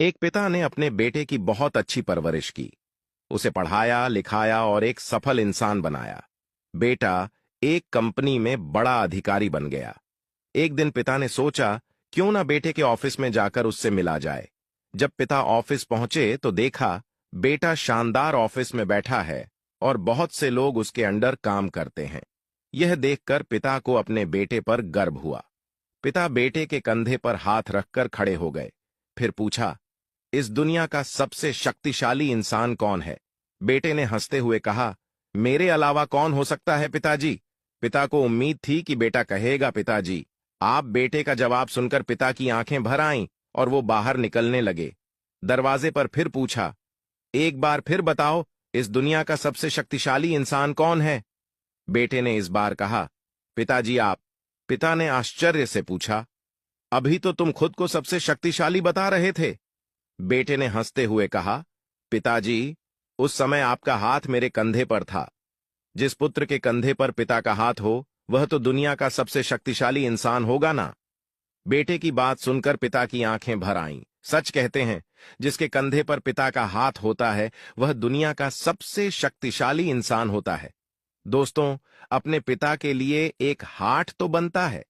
एक पिता ने अपने बेटे की बहुत अच्छी परवरिश की। उसे पढ़ाया लिखाया और एक सफल इंसान बनाया। बेटा एक कंपनी में बड़ा अधिकारी बन गया। एक दिन पिता ने सोचा, क्यों ना बेटे के ऑफिस में जाकर उससे मिला जाए। जब पिता ऑफिस पहुंचे तो देखा बेटा शानदार ऑफिस में बैठा है और बहुत से लोग उसके अंडर काम करते हैं। यह देखकर पिता को अपने बेटे पर गर्व हुआ। पिता बेटे के कंधे पर हाथ रखकर खड़े हो गए। फिर पूछा, इस दुनिया का सबसे शक्तिशाली इंसान कौन है? बेटे ने हंसते हुए कहा, मेरे अलावा कौन हो सकता है पिताजी। पिता को उम्मीद थी कि बेटा कहेगा पिताजी। आप बेटे का जवाब सुनकर पिता की आंखें भर आईं और वो बाहर निकलने लगे। दरवाजे पर फिर पूछा, एक बार फिर बताओ, इस दुनिया का सबसे शक्तिशाली इंसान कौन है? बेटे ने इस बार कहा, पिताजी आप। पिता ने आश्चर्य से पूछा, अभी तो तुम खुद को सबसे शक्तिशाली बता रहे थे। बेटे ने हंसते हुए कहा, पिताजी, उस समय आपका हाथ मेरे कंधे पर था। जिस पुत्र के कंधे पर पिता का हाथ हो वह तो दुनिया का सबसे शक्तिशाली इंसान होगा ना। बेटे की बात सुनकर पिता की आंखें भर आईं। सच कहते हैं, जिसके कंधे पर पिता का हाथ होता है वह दुनिया का सबसे शक्तिशाली इंसान होता है। दोस्तों, अपने पिता के लिए एक हार्ट तो बनता है,